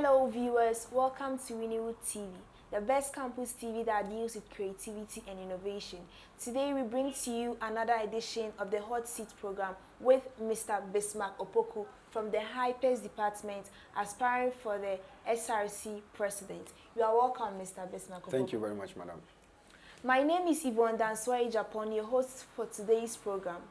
Hello viewers, welcome to Uew TV, the best campus TV that deals with creativity and innovation. Today we bring to you another edition of the Hot Seat program with Mr. BISMARK OPOKU from the Hypers Department, aspiring for the SRC President. You are welcome, Mr. BISMARK OPOKU. Thank you very much, madam. My name is Uew-Src Japan, your host for today's program.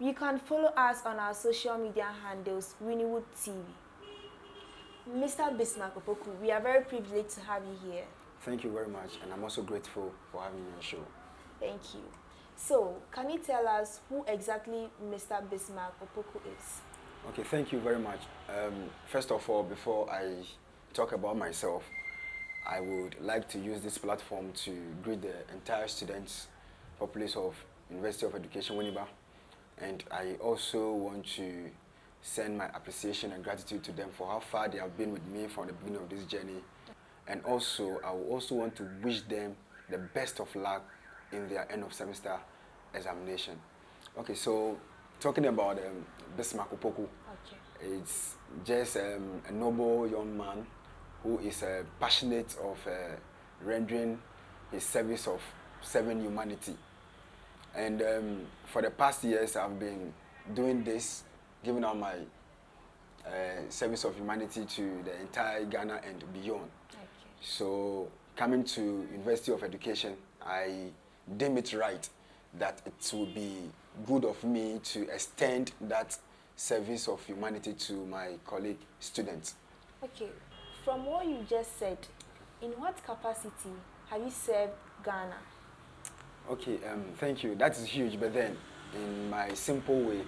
You can follow us on our social media handles, Uew TV. Mr. BISMARK OPOKU, we are very privileged to have you here. Thank you very much, and I'm also grateful for having me on the show. Thank you. So, can you tell us who exactly Mr. BISMARK OPOKU is? Okay, thank you very much. First of all, before I talk about myself, I would like to use this platform to greet the entire students, populace of University of Education, Winneba, and I also want to send my appreciation and gratitude to them for how far they have been with me from the beginning of this journey. And also, I will also want to wish them the best of luck in their end of semester examination. Okay, so talking about BISMARK OPOKU, it's just a noble young man who is passionate of rendering his service of serving humanity. And for the past years, I've been doing this, giving out my service of humanity to the entire Ghana and beyond. Okay. So coming to University of Education, I deem it right that it would be good of me to extend that service of humanity to my colleague students. Okay, from what you just said, in what capacity have you served Ghana? Okay, thank you. That is huge, but then in my simple way,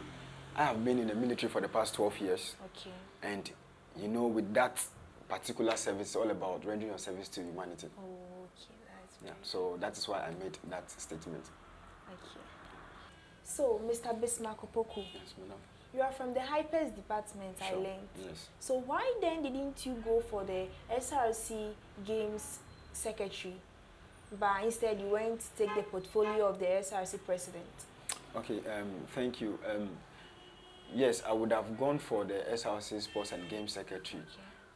I have been in the military for the past 12 years. Okay. And you know, with that particular service, it's all about rendering your service to humanity. Oh, okay, that's yeah. So that is why I made that statement. Okay. So, Mr. BISMARK OPOKU, yes, madam. You are from the Hypers Department, sure. I learned. Yes. So why then didn't you go for the SRC Games Secretary, but instead you went to take the portfolio of the SRC President? Okay, thank you. Yes, I would have gone for the SRC Sports and Games Secretary,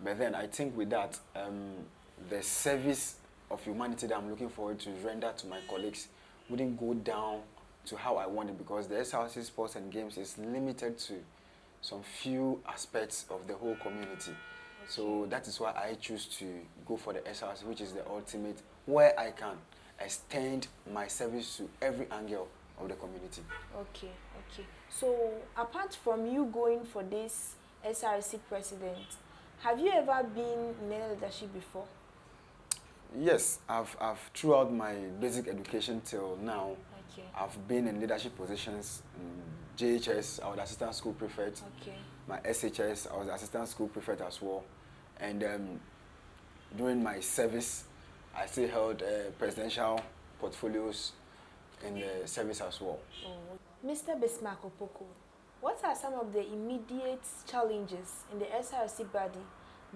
but then I think with that, the service of humanity that I'm looking forward to render to my colleagues wouldn't go down to how I want it, because the SRC Sports and Games is limited to some few aspects of the whole community. So that is why I choose to go for the SRC, which is the ultimate, where I can extend my service to every angle of the community. Okay, okay. So apart from you going for this SRC president, have you ever been in any leadership before? Yes, I've throughout my basic education till now, I've been in leadership positions. In JHS, I was assistant school prefect. Okay. My SHS, I was assistant school prefect as well. And during my service, I still held presidential portfolios in the service as well. Oh. Mr. BISMARK OPOKU, what are some of the immediate challenges in the SRC body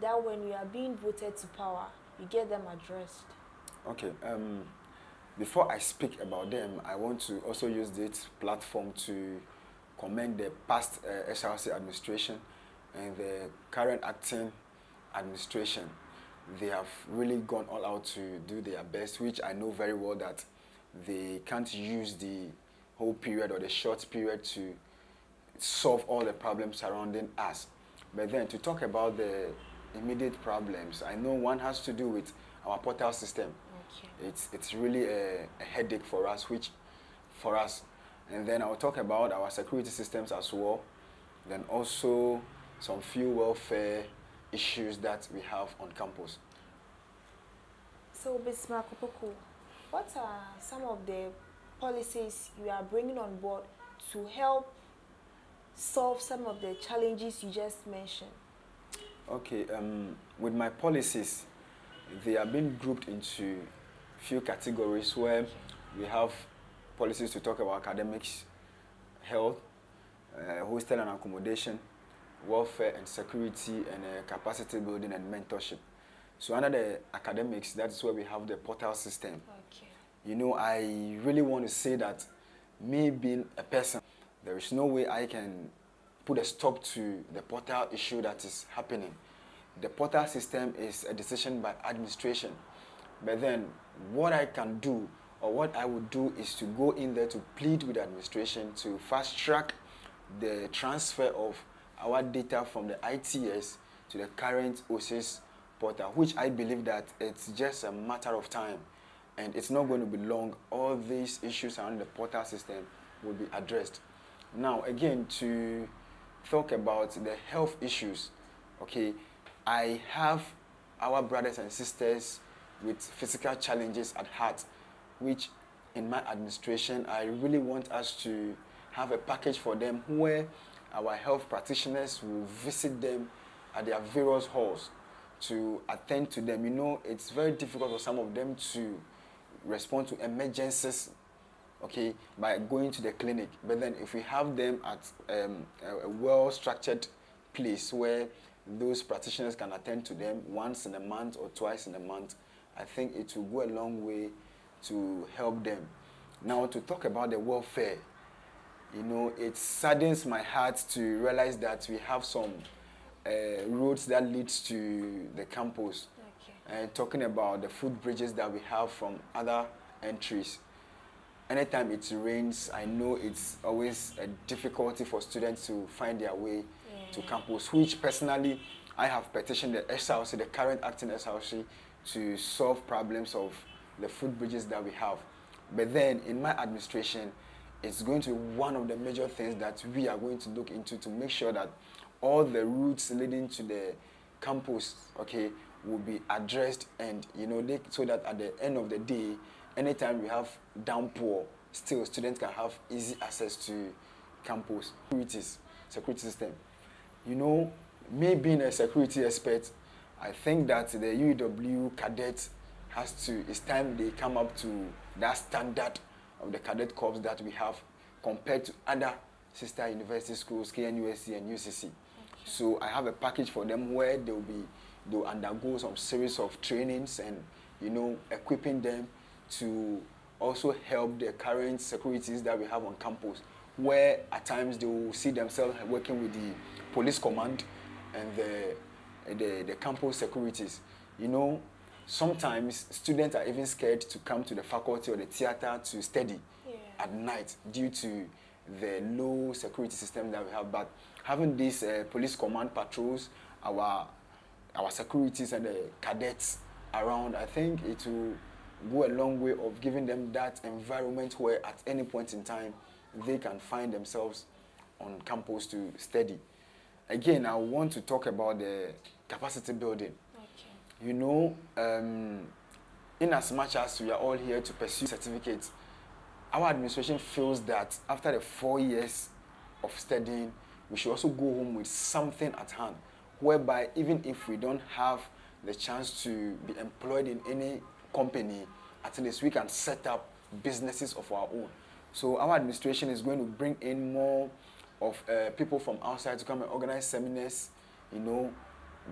that when you are being voted to power, you get them addressed? Okay. Before I speak about them, I want to also use this platform to commend the past SRC administration and the current acting administration. They have really gone all out to do their best, which I know very well that they can't use the whole period or the short period to solve all the problems surrounding us. But then to talk about the immediate problems, I know one has to do with our portal system. Okay. It's really a headache for us, and then I'll talk about our security systems as well, then also some few welfare issues that we have on campus. So BISMARK OPOKU, what are some of the policies you are bringing on board to help solve some of the challenges you just mentioned? Okay, with my policies, they are being grouped into few categories where we have policies to talk about academics, health, hostel and accommodation, welfare and security, and capacity building and mentorship. So under the academics, that's where we have the portal system. Okay. You know, I really want to say that me being a person, there is no way I can put a stop to the portal issue that is happening. the portal system is a decision by administration. But then what I can do, or what I would do, is to go in there to plead with the administration to fast track the transfer of our data from the ITS to the current OSIS portal, which I believe that it's just a matter of time and it's not going to be long. All these issues around the portal system will be addressed. Now, again, to talk about the health issues, okay, I have our brothers and sisters with physical challenges at heart, which in my administration, I really want us to have a package for them where our health practitioners will visit them at their various halls to attend to them. You know, it's very difficult for some of them to respond to emergencies, okay, by going to the clinic. But then if we have them at a well-structured place where those practitioners can attend to them once in a month or twice in a month, I think it will go a long way to help them. Now, to talk about the welfare, you know, it saddens my heart to realize that we have some roads that leads to the campus. Okay. Talking about the footbridges that we have from other entries. Anytime it rains, I know it's always a difficulty for students to find their way to campus, which personally I have petitioned the SRC, the current acting SRC, to solve problems of the footbridges that we have. But then in my administration, it's going to be one of the major things that we are going to look into to make sure that all the routes leading to the campus, okay, will be addressed, and you know, so that at the end of the day, anytime we have downpour, still students can have easy access to campus. Security system. You know, me being a security expert, I think that the UEW cadets it's time they come up to that standard of the cadet corps that we have compared to other sister university schools, KNUSC and UCC. Okay. So I have a package for them where they'll undergo some series of trainings and, you know, equipping them to also help the current securities that we have on campus, where at times they will see themselves working with the police command and the campus securities. You know, sometimes students are even scared to come to the faculty or the theater to study at night due to the low security system that we have. But having these police command patrols, our securities and the cadets around, I think it will go a long way of giving them that environment where at any point in time they can find themselves on campus to study. Again, I want to talk about the capacity building. Okay. You know, in as much as we are all here to pursue certificates, our administration feels that after the 4 years of studying, we should also go home with something at hand, whereby even if we don't have the chance to be employed in any company, at least we can set up businesses of our own. So our administration is going to bring in more of people from outside to come and organize seminars, you know,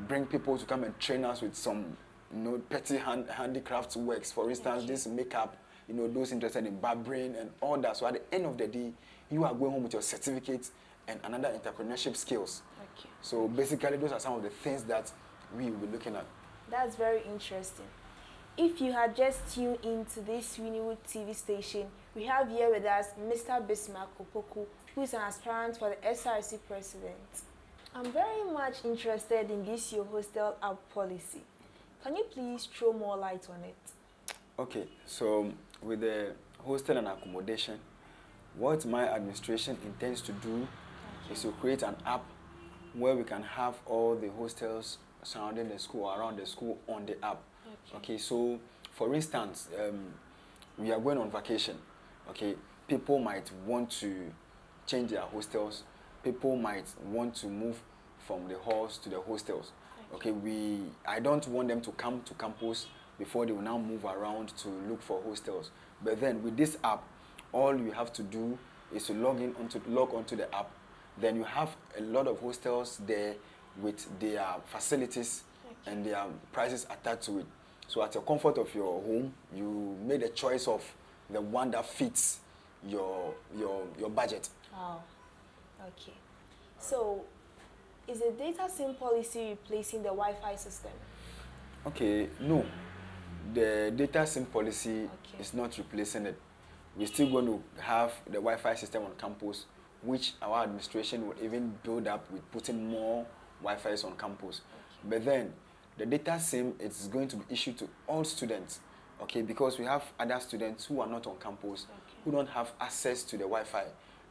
bring people to come and train us with some, you know, petty handicraft works. For instance, this makeup, you know, those interested in barbering and all that. So at the end of the day, you are going home with your certificate and another entrepreneurship skills. Okay. So basically, those are some of the things that we will be looking at. That's very interesting. If you had just tuned into this Uew TV station, we have here with us Mr. BISMARK OPOKU, who is an aspirant for the SRC president. I'm very much interested in this your hostel app policy. Can you please throw more light on it? Okay, so with the hostel and accommodation, what my administration intends to do is to create an app where we can have all the hostels surrounding the school, around the school, on the app. Okay, so for instance, we are going on vacation. Okay, people might want to change their hostels. People might want to move from the halls to the hostels. Okay, I don't want them to come to campus before they will now move around to look for hostels. But then with this app, all you have to do is to log onto the app. Then you have a lot of hostels there with their facilities and their prices attached to it. So at your comfort of your home, you made a choice of the one that fits your budget. Oh, okay. So Is the data SIM policy replacing the Wi-Fi system? Okay, no. The data SIM policy Okay. is not replacing it. We're still going to have the Wi-Fi system on campus, which our administration will even build up with putting more Wi-Fis on campus. Okay. But then, the data SIM is going to be issued to all students, okay, because we have other students who are not on campus, Okay. who don't have access to the Wi-Fi.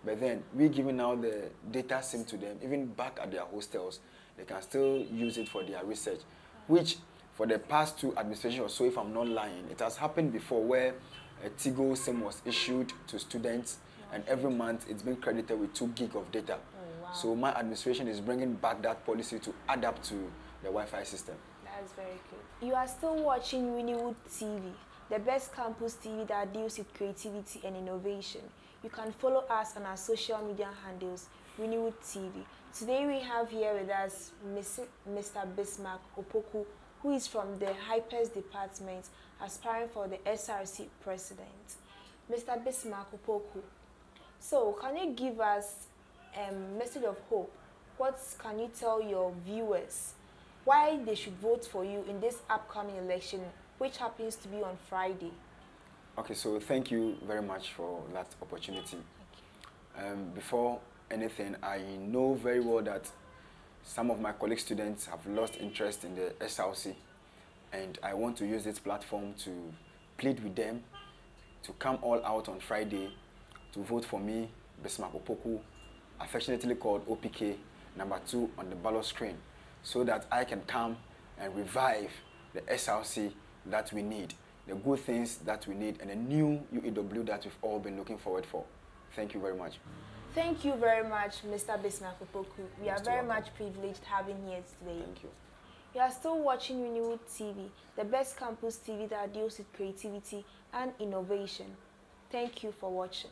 But then, we're giving out the data SIM to them, even back at their hostels. They can still use it for their research, which for the past two administrations or so, if I'm not lying, it has happened before where a Tigo SIM was issued to students, and every month it's been credited with 2 gig of data. Oh, wow. So my administration is bringing back that policy to adapt to the Wi-Fi system. That's very good. You are still watching Uew TV, the best campus TV that deals with creativity and innovation. You can follow us on our social media handles, Uew TV. Today we have here with us Mr. BISMARK OPOKU, who is from the Hypers department, aspiring for the SRC president. Mr. BISMARK OPOKU, so can you give us a message of hope? What can you tell your viewers why they should vote for you in this upcoming election, which happens to be on Friday? Okay, so thank you very much for that opportunity. Before anything, I know very well that some of my colleague students have lost interest in the SRC, and I want to use this platform to plead with them to come all out on Friday to vote for me, BISMARK OPOKU, affectionately called O.P.K, number 2 on the ballot screen, so that I can come and revive the SRC that we need, the good things that we need, and a new UEW that we've all been looking forward for. Thank you very much. Thank you very much, Mr. BISMARK OPOKU. We are very welcome. much privileged having you here today. Thank you. You are still watching Uew TV, the best campus TV that deals with creativity and innovation. Thank you for watching.